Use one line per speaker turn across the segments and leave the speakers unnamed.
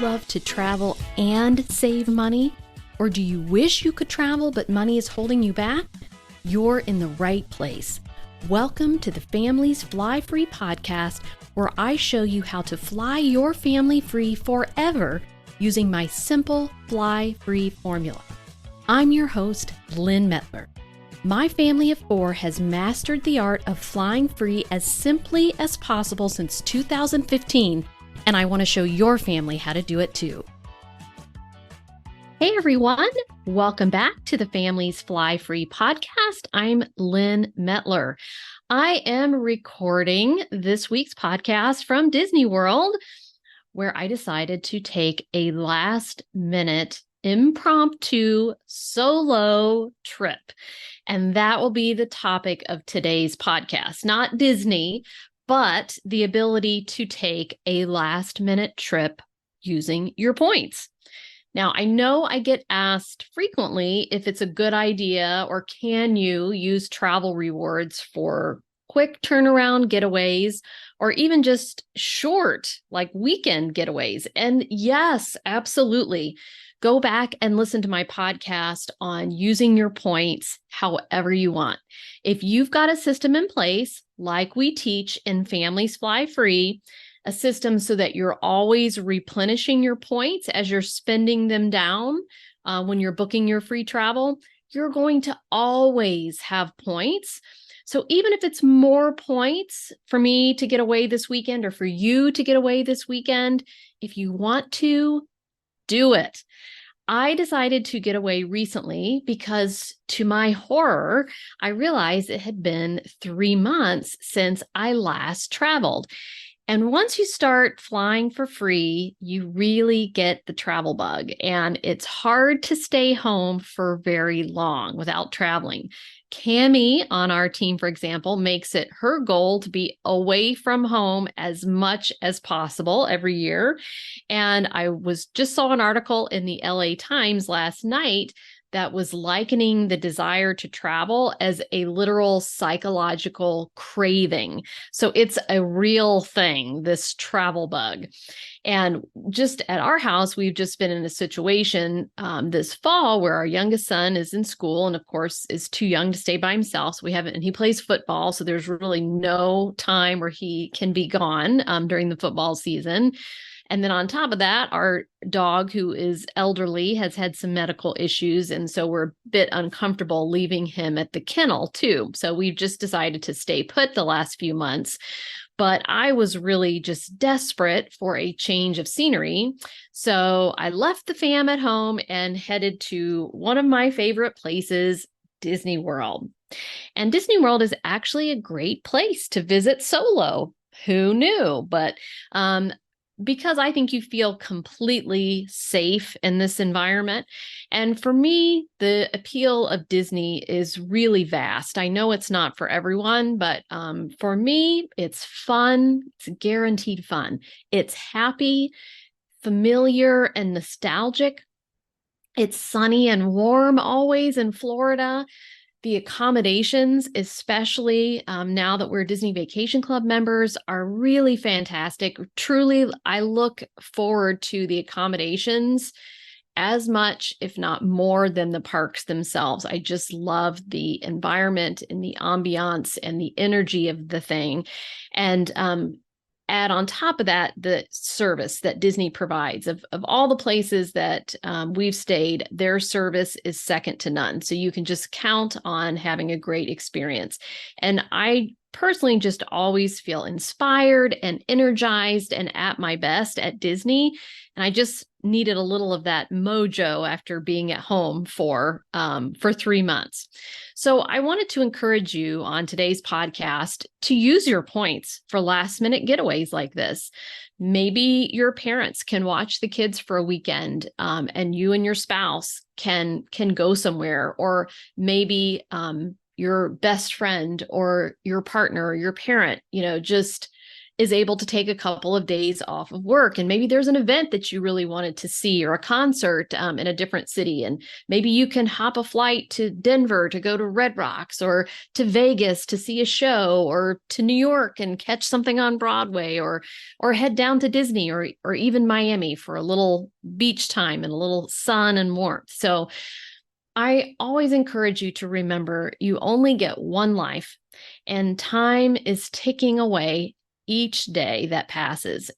love to travel and save money? Or do you wish you could travel but money is holding you back? You're in the right place. Welcome to the Family's Flyfree podcast, where I show you how to fly your family free forever using my simple fly-free formula. I'm your host, Lynn Mettler. My family of four has mastered the art of flying free as simply as possible since 2015, and I want to show your family how to do it too. Hey everyone, welcome back to the Family's Fly Free podcast. I'm Lynn Mettler. I am recording this week's podcast from Disney World, where I decided to take a last-minute impromptu solo trip. And that will be the topic of today's podcast. Not Disney, but the ability to take a last-minute trip using your points. Now, I know I get asked frequently if it's a good idea or can you use travel rewards for quick turnaround getaways or even just short, like weekend getaways. And yes, absolutely. Go back and listen to my podcast on using your points however you want. If you've got a system in place, like we teach in Families Fly Free, a system so that you're always replenishing your points as you're spending them down when you're booking your free travel, you're going to always have points. So even if it's more points for me to get away this weekend or for you to get away this weekend, if you want to, do it. I decided to get away recently because, to my horror, I realized it had been 3 months since I last traveled. And once you start flying for free, you really get the travel bug, and it's hard to stay home for very long without traveling. Cami on our team, for example, makes it her goal to be away from home as much as possible every year. And I just saw an article in the LA Times last night that was likening the desire to travel as a literal psychological craving. So it's a real thing, this travel bug. And just at our house, we've just been in a situation this fall where our youngest son is in school and, of course, is too young to stay by himself. So and he plays football. So there's really no time where he can be gone during the football season. And then on top of that, our dog, who is elderly, has had some medical issues. And so we're a bit uncomfortable leaving him at the kennel too. So we've just decided to stay put the last few months. But I was really just desperate for a change of scenery. So I left the fam at home and headed to one of my favorite places, Disney World. And Disney World is actually a great place to visit solo. Who knew? But because I think you feel completely safe in this environment. And for me, the appeal of Disney is really vast. I know it's not for everyone, but for me, it's fun. It's guaranteed fun. It's happy, familiar, and nostalgic. It's sunny and warm always in Florida. The accommodations, especially now that we're Disney Vacation Club members, are really fantastic. Truly, I look forward to the accommodations as much, if not more, than the parks themselves. I just love the environment and the ambiance and the energy of the thing. And add on top of that, the service that Disney provides. Of all the places that we've stayed, their service is second to none. So you can just count on having a great experience. And I personally just always feel inspired and energized and at my best at Disney. And I just needed a little of that mojo after being at home for 3 months. So I wanted to encourage you on today's podcast to use your points for last minute getaways like this. Maybe your parents can watch the kids for a weekend and you and your spouse can go somewhere, or maybe your best friend or your partner or your parent, just is able to take a couple of days off of work. And maybe there's an event that you really wanted to see, or a concert in a different city. And maybe you can hop a flight to Denver to go to Red Rocks, or to Vegas to see a show, or to New York and catch something on Broadway, or head down to Disney, or even Miami for a little beach time and a little sun and warmth. So I always encourage you to remember you only get one life, and time is ticking away each day that passes.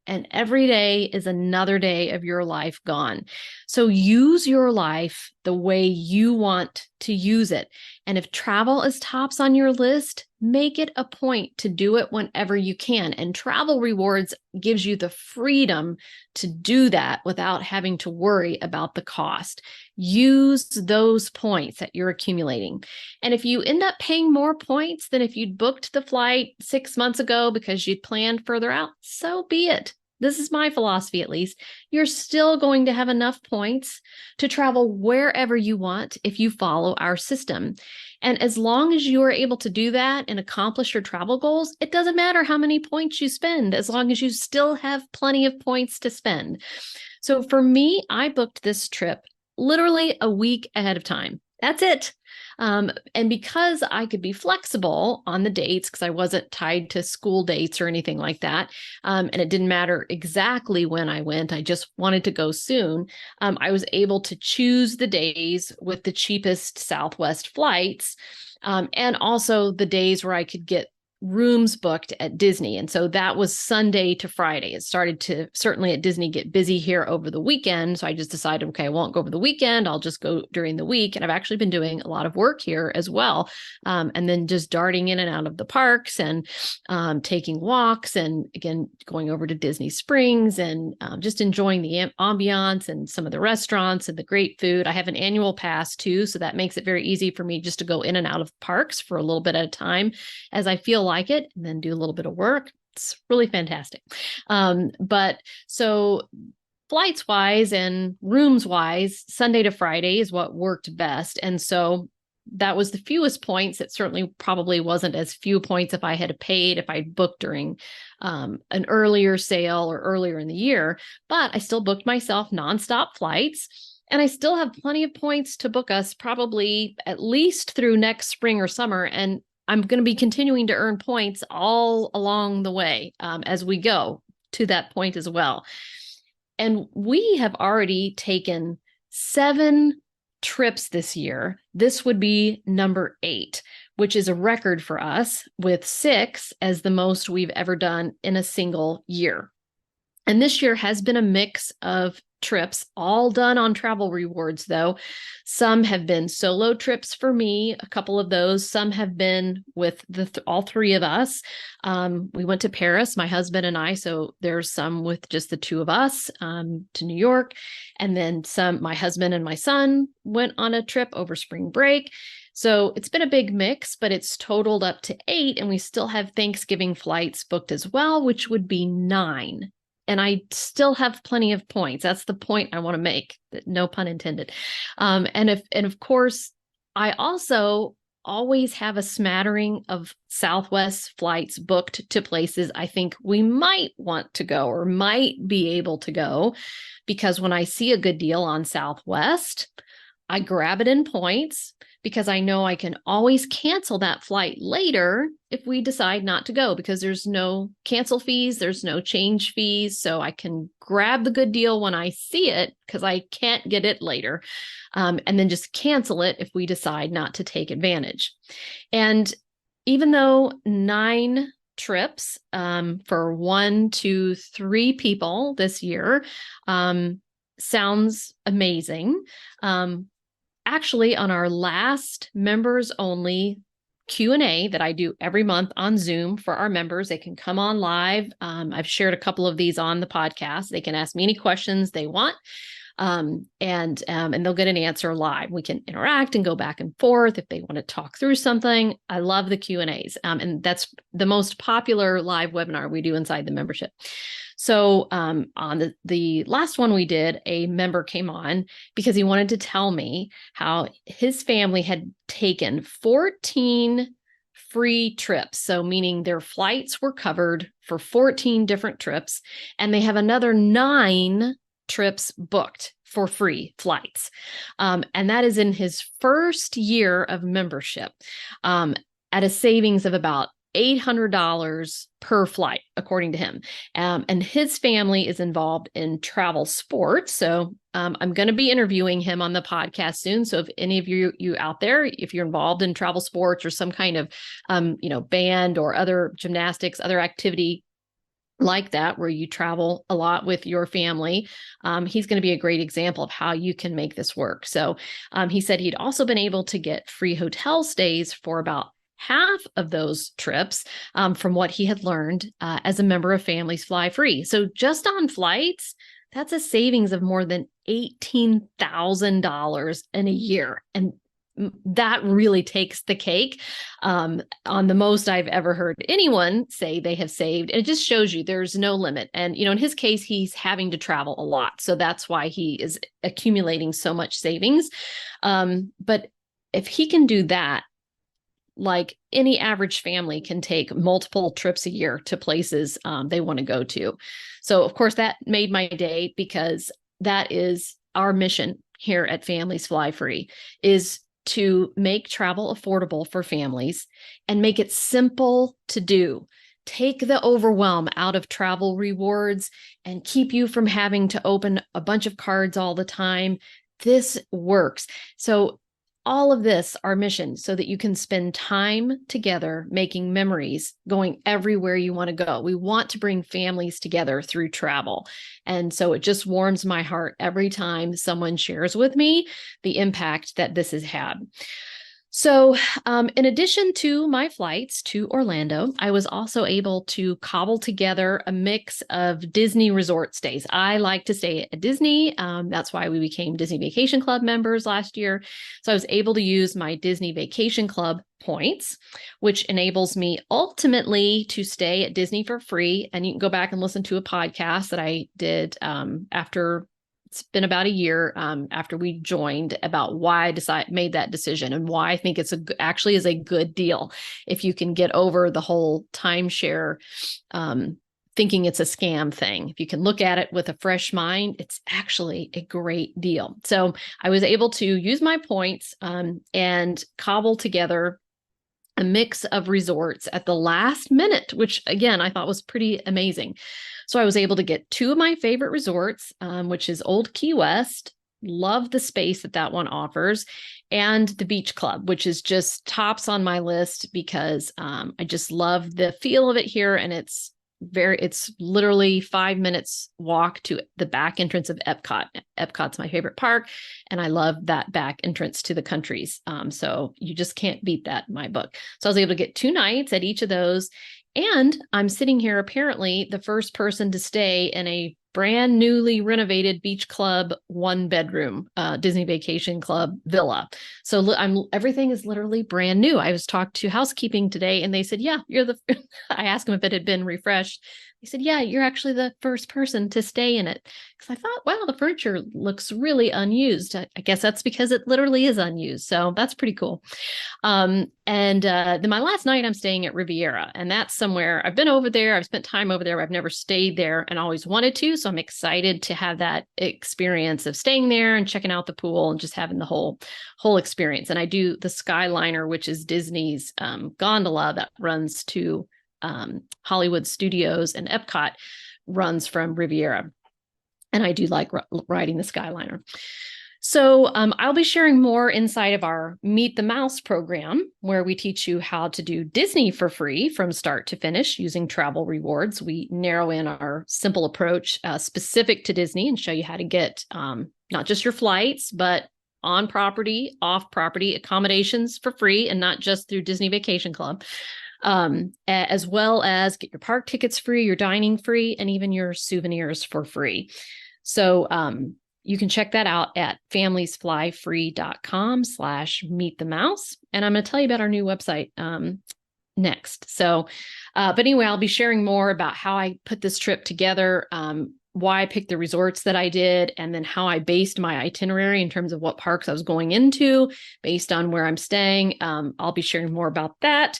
And every day is another day of your life gone. So use your life the way you want to use it. And if travel is tops on your list, make it a point to do it whenever you can. And travel rewards gives you the freedom to do that without having to worry about the cost. Use those points that you're accumulating. And if you end up paying more points than if you'd booked the flight 6 months ago because you'd planned further out, so be it. This is my philosophy, at least. You're still going to have enough points to travel wherever you want if you follow our system. And as long as you are able to do that and accomplish your travel goals, it doesn't matter how many points you spend, as long as you still have plenty of points to spend. So for me, I booked this trip literally a week ahead of time. That's it. And because I could be flexible on the dates, because I wasn't tied to school dates or anything like that, and it didn't matter exactly when I went, I just wanted to go soon, I was able to choose the days with the cheapest Southwest flights, and also the days where I could get rooms booked at Disney. And so that was Sunday to Friday. It started to, certainly at Disney, get busy here over the weekend. So I just decided, okay, I won't go over the weekend. I'll just go during the week. And I've actually been doing a lot of work here as well. And then just darting in and out of the parks, and taking walks, and again, going over to Disney Springs, and just enjoying the ambiance and some of the restaurants and the great food. I have an annual pass too. So that makes it very easy for me just to go in and out of parks for a little bit at a time as I feel like it, and then do a little bit of work. It's really fantastic. But so flights wise and rooms wise, Sunday to Friday is what worked best. And so that was the fewest points. It certainly probably wasn't as few points if I had paid, if I booked during an earlier sale or earlier in the year, but I still booked myself nonstop flights. And I still have plenty of points to book us probably at least through next spring or summer. And I'm going to be continuing to earn points all along the way as we go to that point as well. And we have already taken 7 trips this year. This would be number 8, which is a record for us, with 6 as the most we've ever done in a single year. And this year has been a mix of trips, all done on travel rewards, though. Some have been solo trips for me, a couple of those. Some have been with all 3 of us. We went to Paris, my husband and I, so there's some with just the 2 of us, to New York. And then my husband and my son went on a trip over spring break. So it's been a big mix, but it's totaled up to 8, and we still have Thanksgiving flights booked as well, which would be 9. And I still have plenty of points. That's the point I want to make, no pun intended. And of course, I also always have a smattering of Southwest flights booked to places I think we might want to go or might be able to go, because when I see a good deal on Southwest, I grab it in points, because I know I can always cancel that flight later if we decide not to go, because there's no cancel fees, there's no change fees. So I can grab the good deal when I see it, because I can't get it later, and then just cancel it if we decide not to take advantage. And even though 9 trips for 1, 2, 3 people this year sounds amazing, actually, on our last members only Q&A that I do every month on Zoom for our members, they can come on live. I've shared a couple of these on the podcast. They can ask me any questions they want, and they'll get an answer live. We can interact and go back and forth if they want to talk through something. I love the Q&As, and that's the most popular live webinar we do inside the membership. So on the last one we did, a member came on because he wanted to tell me how his family had taken 14 free trips. So meaning their flights were covered for 14 different trips, and they have another 9 trips booked for free flights. And that is in his first year of membership, at a savings of about $800 per flight, according to him. And his family is involved in travel sports. So I'm going to be interviewing him on the podcast soon. So if any of you out there, if you're involved in travel sports or some kind of, band or other gymnastics, other activity like that, where you travel a lot with your family, he's going to be a great example of how you can make this work. So he said he'd also been able to get free hotel stays for about half of those trips, from what he had learned as a member of Families Fly Free. So just on flights, that's a savings of more than $18,000 in a year. And that really takes the cake on the most I've ever heard anyone say they have saved. And it just shows you there's no limit. And, in his case, he's having to travel a lot. So that's why he is accumulating so much savings. But if he can do that, like any average family can take multiple trips a year to places they want to go to. So, of course, that made my day, because that is our mission here at Families Fly Free, is to make travel affordable for families and make it simple to do. Take the overwhelm out of travel rewards and keep you from having to open a bunch of cards all the time. This works. So all of this, our mission, so that you can spend time together making memories, going everywhere you want to go. We want to bring families together through travel. And so it just warms my heart every time someone shares with me the impact that this has had. So in addition to my flights to Orlando, I was also able to cobble together a mix of Disney resort stays. I like to stay at Disney. That's why we became Disney Vacation Club members last year. So I was able to use my Disney Vacation Club points, which enables me ultimately to stay at Disney for free. And you can go back and listen to a podcast that I did after. It's been about a year after we joined, about why I made that decision and why I think it's actually is a good deal. If you can get over the whole timeshare thinking it's a scam thing, if you can look at it with a fresh mind, it's actually a great deal. So I was able to use my points and cobble together a mix of resorts at the last minute, which again, I thought was pretty amazing. So I was able to get 2 of my favorite resorts, which is Old Key West. Love the space that one offers, and the Beach Club, which is just tops on my list because I just love the feel of it here. And it's literally 5 minutes walk to the back entrance of Epcot. Epcot's my favorite park, and I love that back entrance to the countries. So you just can't beat that in my book. So I was able to get 2 nights at each of those. And I'm sitting here, apparently the first person to stay in a brand newly renovated Beach Club 1-bedroom Disney Vacation Club villa. So everything is literally brand new. I was talked to housekeeping today, and they said, "Yeah, I asked them if it had been refreshed. They said, "Yeah, you're actually the first person to stay in it." Because I thought, wow, the furniture looks really unused. I guess that's because it literally is unused. So that's pretty cool. And then my last night, I'm staying at Riviera, and that's somewhere I've been over there. I've spent time over there. I've never stayed there and always wanted to. So I'm excited to have that experience of staying there and checking out the pool and just having the whole experience. And I do the Skyliner, which is Disney's gondola that runs to Hollywood Studios, and Epcot runs from Riviera. And I do like riding the Skyliner. So I'll be sharing more inside of our Meet the Mouse program, where we teach you how to do Disney for free from start to finish using travel rewards. We narrow in our simple approach specific to Disney and show you how to get not just your flights, but on property, off property accommodations for free, and not just through Disney Vacation Club. As well as get your park tickets free, your dining free, and even your souvenirs for free. So you can check that out at familiesflyfree.com/meetthemouse. And I'm going to tell you about our new website next. So, but anyway, I'll be sharing more about how I put this trip together, why I picked the resorts that I did, and then how I based my itinerary in terms of what parks I was going into based on where I'm staying. I'll be sharing more about that.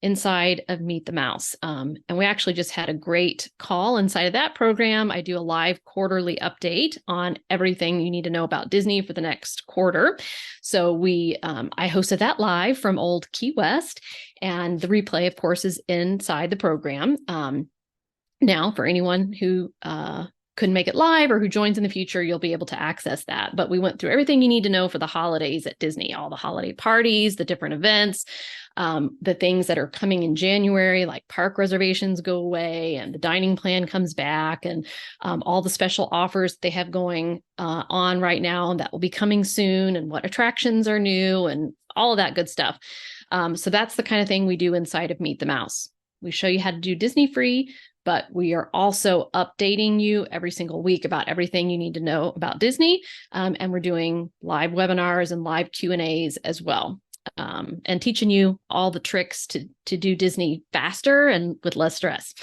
inside of Meet the Mouse. And we actually just had a great call inside of that program. I do a live quarterly update on everything you need to know about Disney for the next quarter. So I hosted that live from Old Key West, and the replay, of course, is inside the program. Now, for anyone who couldn't make it live or who joins in the future, you'll be able to access that. But we went through everything you need to know for the holidays at Disney, all the holiday parties, the different events, the things that are coming in January, like park reservations go away and the dining plan comes back, and all the special offers they have going on right now that will be coming soon, and what attractions are new and all of that good stuff. So that's the kind of thing we do inside of Meet the Mouse. We show you how to do Disney free, but we are also updating you every single week about everything you need to know about Disney. And we're doing live webinars and live Q&As as well, and teaching you all the tricks to do Disney faster and with less stress.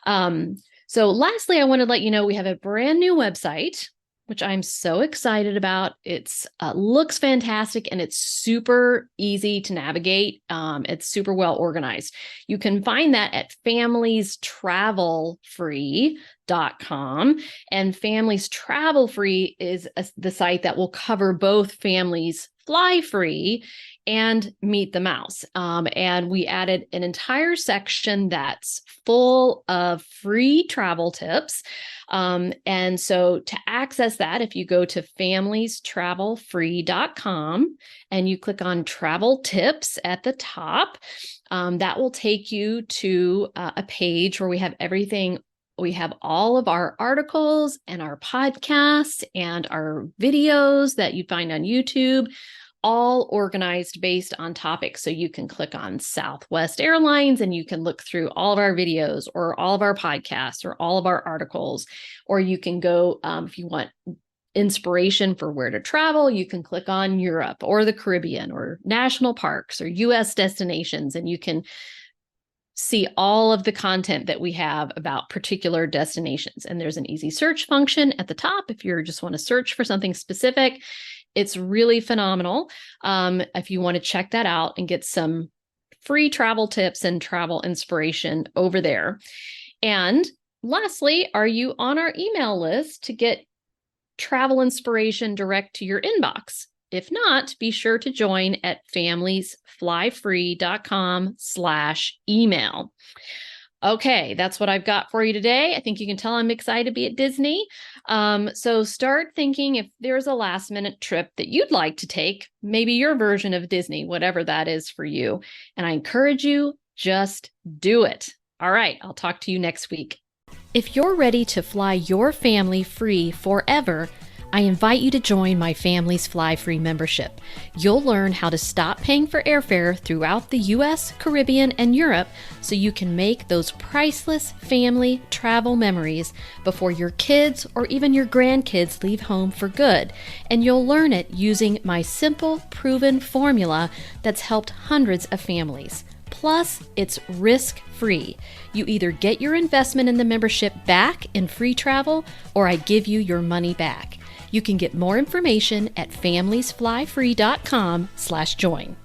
So lastly, I want to let you know we have a brand new website, which I'm so excited about. It's looks fantastic, and it's super easy to navigate. It's super well organized. You can find that at familiestravelfree.com, and Families Travel Free is the site that will cover both Families Fly Free and Meet the Mouse. And we added an entire section that's full of free travel tips. And so to access that, if you go to familiestravelfree.com and you click on travel tips at the top, that will take you to a page where we have everything. We have all of our articles and our podcasts and our videos that you find on YouTube, all organized based on topics. So you can click on Southwest Airlines and you can look through all of our videos or all of our podcasts or all of our articles, or you can go, if you want inspiration for where to travel, you can click on Europe or the Caribbean or national parks or US destinations, and you can see all of the content that we have about particular destinations. And there's an easy search function at the top if you just want to search for something specific. It's really phenomenal. If you want to check that out and get some free travel tips and travel inspiration over there. And lastly, are you on our email list to get travel inspiration direct to your inbox? If not, be sure to join at familiesflyfree.com/email. Okay, that's what I've got for you today. I think you can tell I'm excited to be at Disney. So start thinking if there's a last minute trip that you'd like to take, maybe your version of Disney, whatever that is for you. And I encourage you, just do it. All right, I'll talk to you next week. If you're ready to fly your family free forever, I invite you to join my Families Fly Free membership. You'll learn how to stop paying for airfare throughout the US, Caribbean, and Europe so you can make those priceless family travel memories before your kids or even your grandkids leave home for good. And you'll learn it using my simple, proven formula that's helped hundreds of families. Plus, it's risk-free. You either get your investment in the membership back in free travel, or I give you your money back. You can get more information at familiesflyfree.com/join.